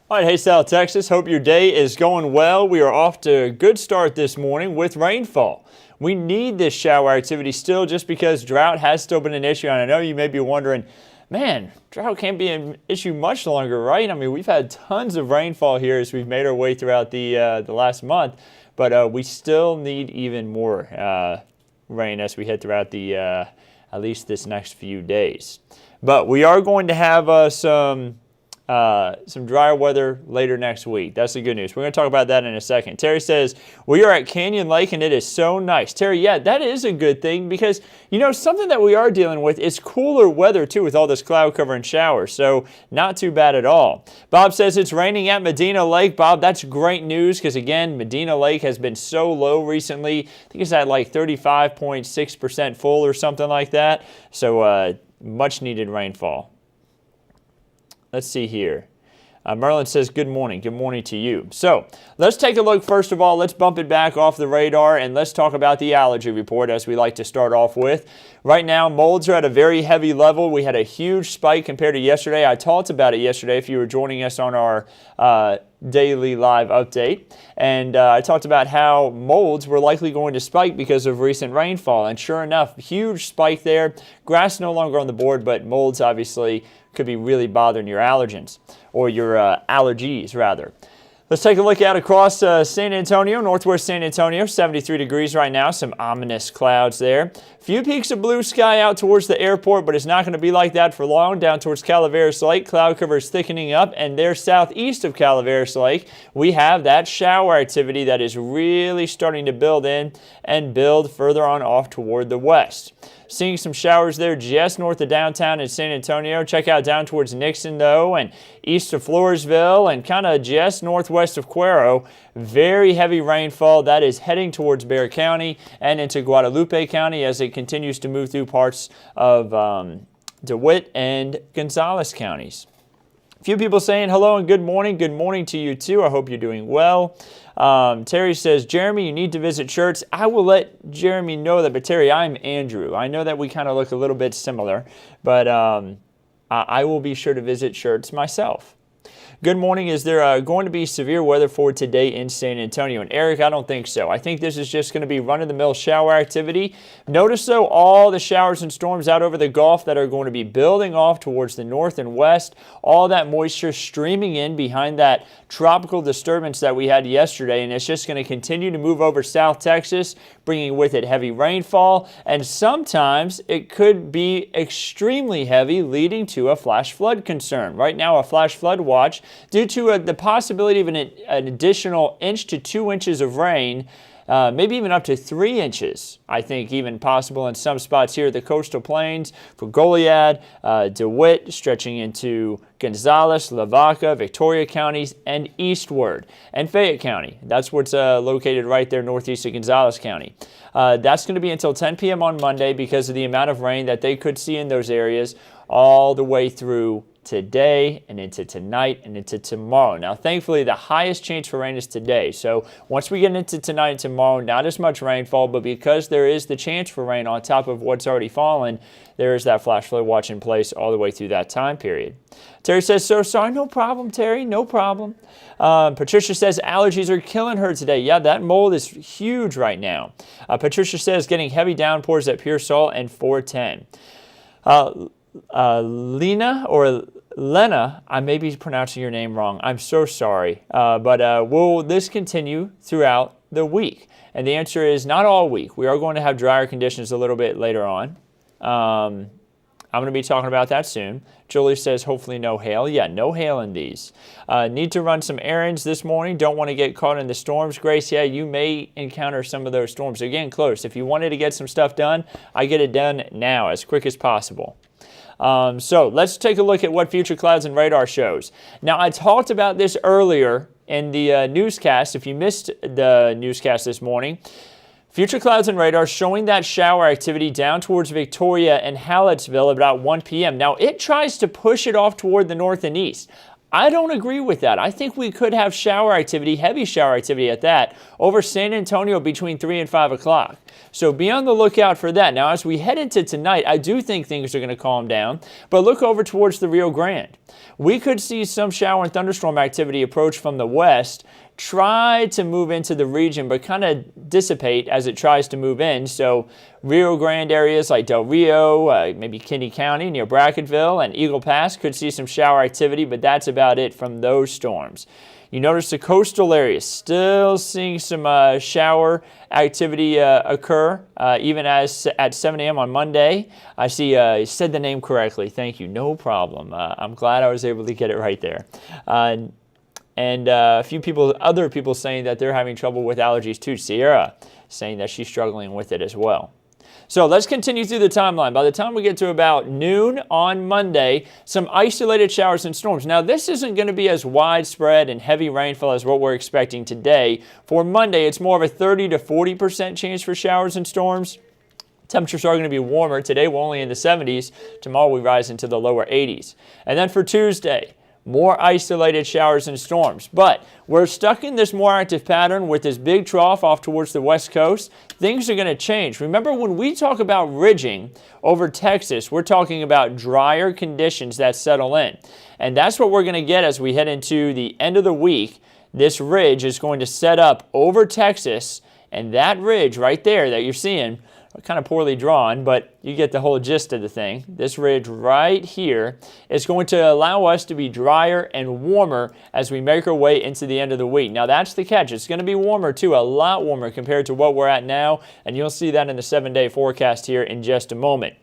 All right, hey South Texas, hope your day is going well. We are off to a good start this morning with rainfall. We need this shower activity still just because drought has still been an issue. And I know you may be wondering, man, drought can't be an issue much longer, right? I mean, we've had tons of rainfall here as we've made our way throughout the last month, but we still need even more rain as we head throughout the at least this next few days. But we are going to have some drier weather later next week. That's the good news. We're going to talk about that in a second. Terry says, we are at Canyon Lake and it is so nice. Terry, yeah, that is a good thing because, you know, something that we are dealing with is cooler weather too with all this cloud cover and showers. So not too bad at all. Bob says it's raining at Medina Lake. Bob, that's great news because, again, Medina Lake has been so low recently. I think it's at like 35.6% full or something like that. So much needed rainfall. Let's see here. Merlin says, good morning. Good morning to you. So let's take a look. First of all, let's bump it back off the radar and let's talk about the allergy report as we like to start off with. Right now, molds are at a very heavy level. We had a huge spike compared to yesterday. I talked about it yesterday if you were joining us on our daily live update. And I talked about how molds were likely going to spike because of recent rainfall. And sure enough, huge spike there. Grass no longer on the board, but molds obviously could be really bothering your allergens, or your allergies rather. Let's take a look out across San Antonio, northwest San Antonio, 73 degrees right now, some ominous clouds there. Few peaks of blue sky out towards the airport, but it's not going to be like that for long. Down towards Calaveras Lake, cloud cover is thickening up, and there southeast of Calaveras Lake, we have that shower activity that is really starting to build in and build further on off toward the west. Seeing some showers there just north of downtown in San Antonio. Check out down towards Nixon, though, and east of Floresville, and kind of just northwest of Cuero. Very heavy rainfall that is heading towards Bexar County and into Guadalupe County as it continues to move through parts of DeWitt and Gonzales counties. A few people saying hello and good morning. Good morning to you, too. I hope you're doing well. Terry says, Jeremy, you need to visit shirts. I will let Jeremy know that, but Terry, I'm Andrew. I know that we kind of look a little bit similar, but I will be sure to visit shirts myself. Good morning. Is there going to be severe weather for today in San Antonio? And Eric, I don't think so. I think this is just going to be run-of-the-mill shower activity. Notice, though, all the showers and storms out over the Gulf that are going to be building off towards the north and west. All that moisture streaming in behind that tropical disturbance that we had yesterday. And it's just going to continue to move over South Texas, bringing with it heavy rainfall. And sometimes it could be extremely heavy, leading to a flash flood concern. Right now, a flash flood watch due to the possibility of an additional 1 to 2 inches of rain, maybe even up to 3 inches, I think, even possible in some spots here at the coastal plains for Goliad, DeWitt, stretching into Gonzales, Lavaca, Victoria counties, and eastward, and Fayette County. That's what's located right there northeast of Gonzales County. That's going to be until 10 p.m. on Monday because of the amount of rain that they could see in those areas all the way through today and into tonight and into tomorrow. Now, thankfully, the highest chance for rain is today. So once we get into tonight and tomorrow, not as much rainfall, but because there is the chance for rain on top of what's already fallen, there is that flash flood watch in place all the way through that time period. Terry says, so sorry. No problem, Terry. No problem. Patricia says, allergies are killing her today. Yeah, that mold is huge right now. Patricia says, getting heavy downpours at Pearsall and 410. Lena, I may be pronouncing your name wrong. I'm so sorry. But will this continue throughout the week? And the answer is not all week. We are going to have drier conditions a little bit later on. I'm going to be talking about that soon. Julie says, hopefully no hail. Yeah, no hail in these. Need to run some errands this morning. Don't want to get caught in the storms. Grace, yeah, you may encounter some of those storms. Again, close. If you wanted to get some stuff done, I get it done now as quick as possible. So let's take a look at what future clouds and radar shows. Now, I talked about this earlier in the newscast. If you missed the newscast this morning, future clouds and radar showing that shower activity down towards Victoria and Hallettsville about 1 p.m. Now, it tries to push it off toward the north and east. I don't agree with that. I think we could have shower activity, heavy shower activity at that, over San Antonio between 3 and 5 o'clock. So be on the lookout for that. Now, as we head into tonight, I do think things are going to calm down, but look over towards the Rio Grande. We could see some shower and thunderstorm activity approach from the west, try to move into the region, but kind of dissipate as it tries to move in. So Rio Grande areas like Del Rio, maybe Kinney County near Brackettville and Eagle Pass could see some shower activity, but that's about it from those storms. You notice the coastal areas still seeing some shower activity occur, even as at 7 a.m. on Monday. I see you said the name correctly. Thank you. No problem. I'm glad I was able to get it right there. And a few other people saying that they're having trouble with allergies too. Sierra saying that she's struggling with it as well. So let's continue through the timeline. By the time we get to about noon on Monday, some isolated showers and storms. Now, this isn't going to be as widespread and heavy rainfall as what we're expecting today. For Monday, it's more of a 30 to 40% chance for showers and storms. Temperatures are going to be warmer. Today, we're only in the 70s. Tomorrow, we rise into the lower 80s. And then for Tuesday, more isolated showers and storms. But we're stuck in this more active pattern with this big trough off towards the west coast. Things are going to change. Remember, when we talk about ridging over Texas, we're talking about drier conditions that settle in. And that's what we're going to get as we head into the end of the week. This ridge is going to set up over Texas, and that ridge right there that you're seeing, kind of poorly drawn, but you get the whole gist of the thing. This ridge right here is going to allow us to be drier and warmer as we make our way into the end of the week. Now, that's the catch. It's going to be warmer, too, a lot warmer compared to what we're at now, and you'll see that in the 7-day forecast here in just a moment.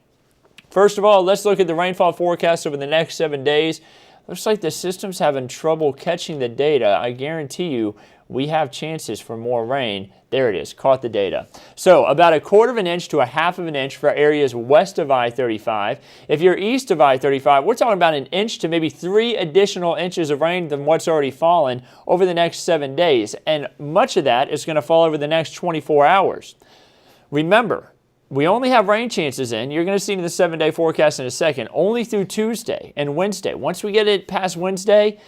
First of all, let's look at the rainfall forecast over the next 7 days. Looks like the system's having trouble catching the data. I guarantee you we have chances for more rain. There it is, caught the data. So about 1/4 of an inch to 1/2 of an inch for areas west of I-35. If you're east of I-35, we're talking about 1 inch to maybe 3 additional inches of rain than what's already fallen over the next 7 days. And much of that is going to fall over the next 24 hours. Remember, we only have rain chances in, you're going to see in the 7-day forecast in a second, only through Tuesday and Wednesday. Once we get it past Wednesday,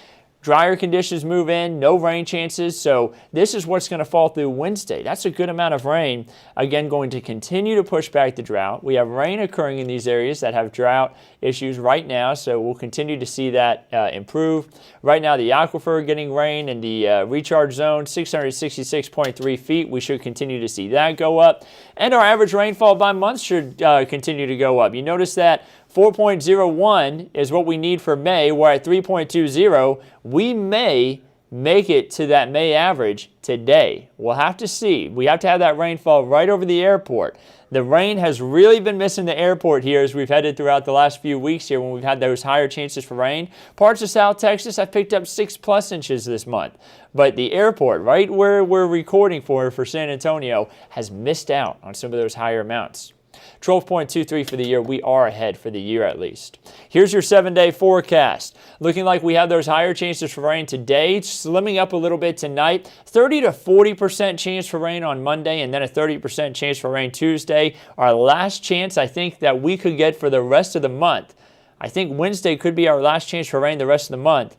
drier conditions move in, no rain chances, so this is what's going to fall through Wednesday. That's a good amount of rain. Again, going to continue to push back the drought. We have rain occurring in these areas that have drought issues right now, so we'll continue to see that improve. Right now, the aquifer getting rain in the recharge zone, 666.3 feet. We should continue to see that go up. And our average rainfall by month should continue to go up. You notice that 4.01 is what we need for May. We're at 3.20. We may make it to that May average today. We'll have to see. We have to have that rainfall right over the airport. The rain has really been missing the airport here as we've headed throughout the last few weeks here when we've had those higher chances for rain. Parts of South Texas have picked up 6+ inches this month. But the airport, right where we're recording for San Antonio, has missed out on some of those higher amounts. 12.23 for the year. We are ahead for the year at least. Here's your 7-day forecast. Looking like we have those higher chances for rain today, slimming up a little bit tonight. 30 to 40% chance for rain on Monday, and then a 30% chance for rain Tuesday. Our last chance, I think, that we could get for the rest of the month. I think Wednesday could be our last chance for rain the rest of the month.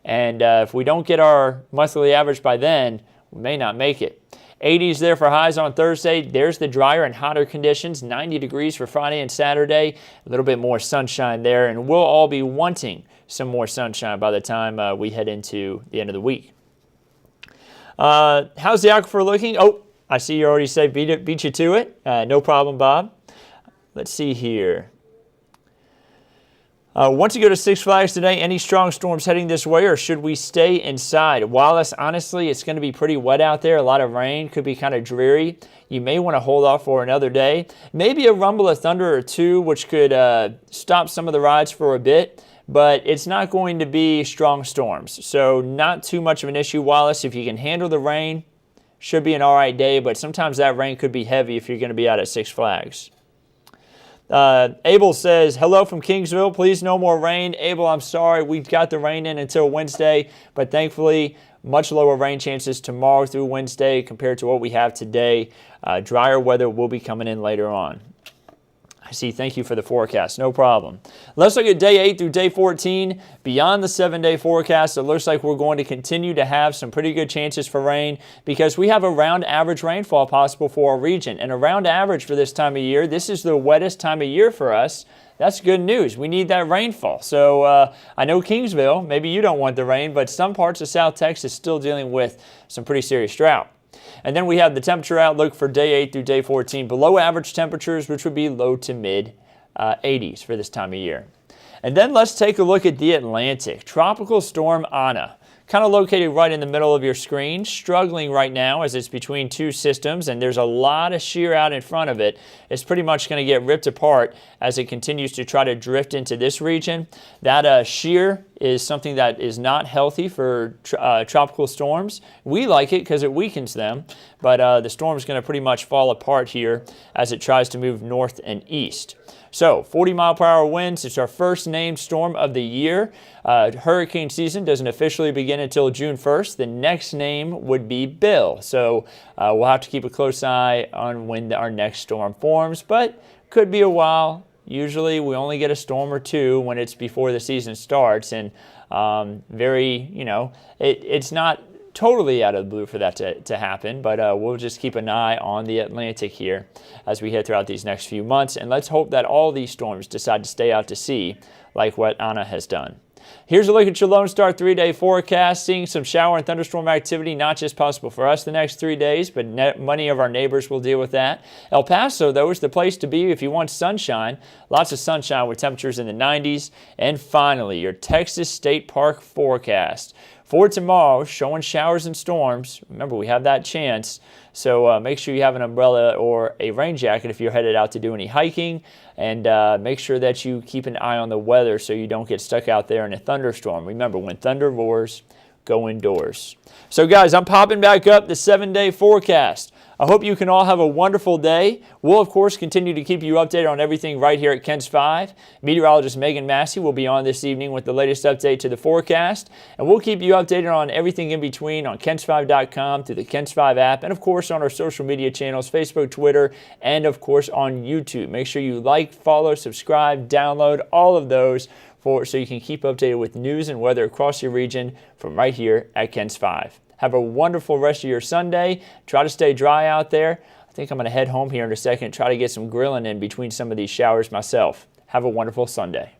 And if we don't get our monthly average by then, we may not make it. 80s there for highs on Thursday. There's the drier and hotter conditions. 90 degrees for Friday and Saturday. A little bit more sunshine there, and we'll all be wanting some more sunshine by the time we head into the end of the week. How's the aquifer looking? Oh, I see you already say beat you to it. No problem, Bob. Let's see here. Once you go to Six Flags today, any strong storms heading this way, or should we stay inside? Wallace, honestly, it's going to be pretty wet out there. A lot of rain, could be kind of dreary. You may want to hold off for another day. Maybe a rumble of thunder or two, which could stop some of the rides for a bit, but it's not going to be strong storms. So not too much of an issue, Wallace. If you can handle the rain, should be an all right day, but sometimes that rain could be heavy if you're going to be out at Six Flags. Abel says, hello from Kingsville. Please no more rain. Abel, I'm sorry. We've got the rain in until Wednesday, but thankfully much lower rain chances tomorrow through Wednesday compared to what we have today. Drier weather will be coming in later on. I See, thank you for the forecast. No problem. Let's look at day 8 through day 14. Beyond the 7-day forecast, it looks like we're going to continue to have some pretty good chances for rain because we have around average rainfall possible for our region. And around average for this time of year, this is the wettest time of year for us. That's good news. We need that rainfall. So I know Kingsville, maybe you don't want the rain, but some parts of South Texas still dealing with some pretty serious drought. And then we have the temperature outlook for day 8 through day 14. Below average temperatures, which would be low to mid 80s for this time of year. And then let's take a look at the Atlantic. Tropical storm Ana, kind of located right in the middle of your screen, struggling right now as it's between two systems, and there's a lot of shear out in front of it. It's pretty much going to get ripped apart as it continues to try to drift into this region. That shear is something that is not healthy for tropical storms. We like it because it weakens them, but the storm is going to pretty much fall apart here as it tries to move north and east. So 40-mile-per-hour winds. It's our first named storm of the year. Hurricane season doesn't officially begin until June 1st. The next name would be Bill. So we'll have to keep a close eye on when our next storm forms, but could be a while. Usually we only get a storm or two when it's before the season starts, and it's not totally out of the blue for that to happen, but we'll just keep an eye on the Atlantic here as we head throughout these next few months, and let's hope that all these storms decide to stay out to sea like what Ana has done. Here's a look at your Lone Star 3-day forecast, seeing some shower and thunderstorm activity, not just possible for us the next 3 days, but many of our neighbors will deal with that. El Paso, though, is the place to be if you want sunshine. Lots of sunshine with temperatures in the 90s. And finally, your Texas State Park forecast. For tomorrow, showing showers and storms. Remember, we have that chance. So make sure you have an umbrella or a rain jacket if you're headed out to do any hiking. And make sure that you keep an eye on the weather so you don't get stuck out there in a thunderstorm. Remember, when thunder roars, go indoors. So guys, I'm popping back up the 7-day forecast. I hope you can all have a wonderful day. We'll, of course, continue to keep you updated on everything right here at KENS 5. Meteorologist Megan Massey will be on this evening with the latest update to the forecast. And we'll keep you updated on everything in between on KENS5.com, through the KENS 5 app, and, of course, on our social media channels, Facebook, Twitter, and, of course, on YouTube. Make sure you like, follow, subscribe, download, all of those so you can keep updated with news and weather across your region from right here at KENS 5. Have a wonderful rest of your Sunday. Try to stay dry out there. I think I'm going to head home here in a second, try to get some grilling in between some of these showers myself. Have a wonderful Sunday.